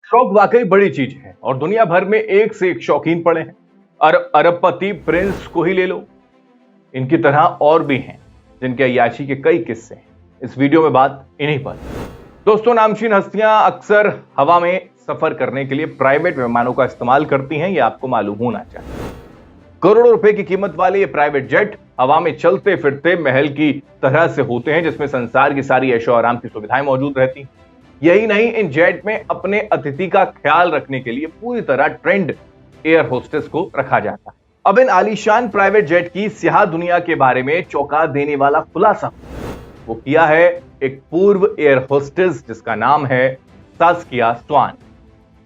शौक वाकई बड़ी चीज है और दुनिया भर में एक से एक शौकीन पड़े हैं। अरबपति प्रिंस को ही ले लो, इनकी तरह और भी हैं जिनके अय्याशी के कई किस्से हैं। इस वीडियो में बात इन्हीं पर। दोस्तों, नामचीन हस्तियां अक्सर हवा में सफर करने के लिए प्राइवेट विमानों का इस्तेमाल करती हैं, यह आपको मालूम होना चाहिए। करोड़ों रुपए की कीमत वाले ये प्राइवेट जेट हवा में चलते फिरते महल की तरह से होते हैं, जिसमें संसार की सारी ऐशो आराम की सुविधाएं मौजूद रहती हैं। यही नहीं, इन जेट में अपने अतिथि का ख्याल रखने के लिए पूरी तरह ट्रेंड एयर होस्टेस को रखा जाता है। अब इन आलीशान प्राइवेट जेट की स्याह दुनिया के बारे में चौंका देने वाला खुलासा वो किया है एक पूर्व एयर होस्टेस जिसका नाम है सास्किया स्वान,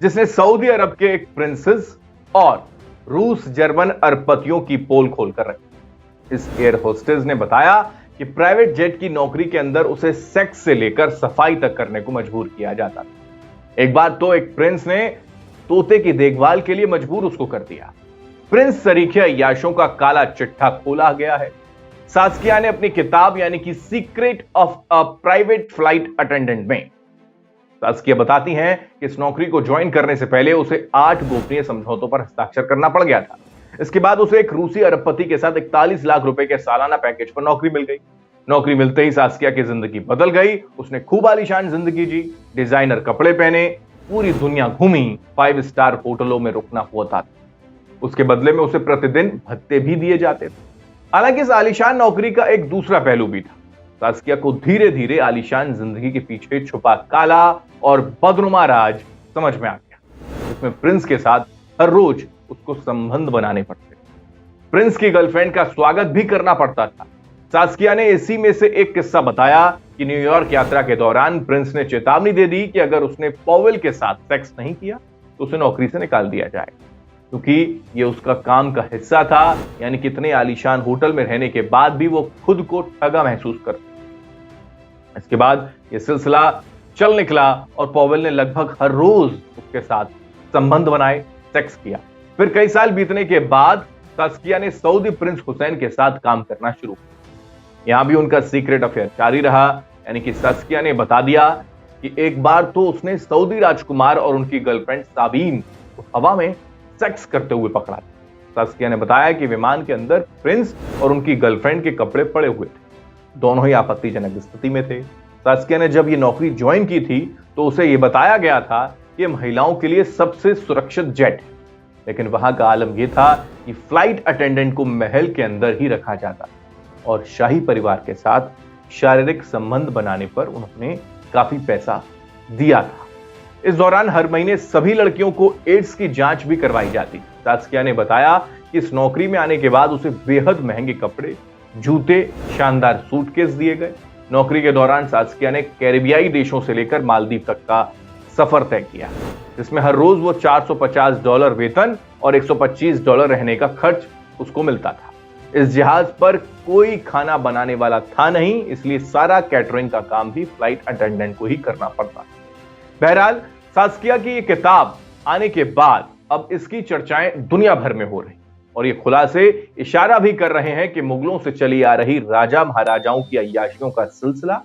जिसने सऊदी अरब के एक प्रिंसेस और रूस जर्मन अरबपतियों की पोल खोलकर रखी। इस एयर होस्टेस ने बताया कि प्राइवेट जेट की नौकरी के अंदर उसे सेक्स से लेकर सफाई तक करने को मजबूर किया जाता था। एक बार तो एक प्रिंस ने तोते की देखभाल के लिए मजबूर उसको कर दिया। प्रिंस सरीखे अय्याशों का काला चिट्ठा खोला गया है। सास्किया ने अपनी किताब यानी कि secret of a private flight attendant में सास्किया बताती हैं कि इस नौकरी को ज्वाइन करने से पहले उसे 8 गोपनीय समझौतों पर हस्ताक्षर करना पड़ गया था। इसके बाद उसे एक रूसी अरबपति के साथ 41 लाख रुपए के सालाना पैकेज पर नौकरी मिल गई। नौकरी मिलते ही सास्किया की जिंदगी बदल गई। उसने खूब आलीशान जिंदगी जी, डिजाइनर कपड़े पहने, पूरी दुनिया घूमी, 5 स्टार होटलों में रुकना होता था। उसके बदले में उसे प्रतिदिन भत्ते भी दिए जाते थे। हालांकि इस आलीशान नौकरी का एक दूसरा पहलू भी था। सास्किया को धीरे धीरे आलीशान जिंदगी के पीछे छुपा काला और बदनुमा राज समझ में आ गया, जिसमें प्रिंस के साथ हर रोज उसको संबंध बनाने पड़ते। प्रिंस की गर्लफ्रेंड का स्वागत भी करना पड़ता था। सास्किया ने इसी में से एक किस्सा बताया कि न्यूयॉर्क यात्रा के दौरान प्रिंस ने चेतावनी दे दी कि अगर उसने पॉवेल के साथ सेक्स नहीं किया तो उसे नौकरी से निकाल दिया जाएगा, क्योंकि यह उसका काम का हिस्सा था। यानी कितने आलीशान होटल में रहने के बाद भी वो खुद को ठगा महसूस करती। इसके बाद यह सिलसिला चल निकला और पॉवेल ने लगभग हर रोज उसके साथ संबंध बनाए, सेक्स किया। फिर कई साल बीतने के बाद सास्किया ने सऊदी प्रिंस हुसैन के साथ काम करना शुरू किया। यहां भी उनका सीक्रेट अफेयर जारी रहा। यानी कि सास्किया ने बता दिया कि एक बार तो उसने सऊदी राजकुमार और उनकी गर्लफ्रेंड साबीन को हवा में सेक्स करते हुए पकड़ा। सास्किया ने बताया कि विमान के अंदर प्रिंस और उनकी गर्लफ्रेंड के कपड़े पड़े हुए थे। दोनों ही आपत्तिजनक स्थिति में थे। सास्किया ने जब ये नौकरी ज्वाइन की थी तो उसे यह बताया गया था कि महिलाओं के लिए सबसे सुरक्षित जेट है, लेकिन वहां का आलम यह था कि फ्लाइट अटेंडेंट को महल के अंदर ही रखा जाता और शाही परिवार के साथ शारीरिक संबंध बनाने पर उन्होंने काफी पैसा दिया था। इस दौरान हर महीने सभी लड़कियों को एड्स की जांच भी करवाई जाती। सास्किया ने बताया कि इस नौकरी में आने के बाद उसे बेहद महंगे कपड़े, जूते, शानदार सूटकेस दिए गए। नौकरी के दौरान सास्किया ने कैरिबियाई देशों से लेकर मालदीव तक का सफर तय किया, जिसमें हर रोज वो $450 वेतन और $125 रहने का खर्च उसको मिलता था। इस जहाज पर कोई खाना बनाने वाला था नहीं, इसलिए सारा कैटरिंग का काम भी फ्लाइट अटेंडेंट को ही करना पड़ता। बहरहाल, सास्किया की ये किताब आने के बाद अब इसकी चर्चाएं दुनिया भर में हो रही और ये खुलासे इशारा भी कर रहे हैं कि मुगलों से चली आ रही राजा महाराजाओं की अय्याशियों का सिलसिला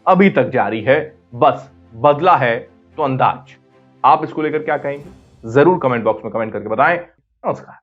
अभी तक जारी है, बस बदला है तो अंदाज। आप इसको लेकर क्या कहेंगे? जरूर कमेंट बॉक्स में कमेंट करके बताएं। नमस्कार।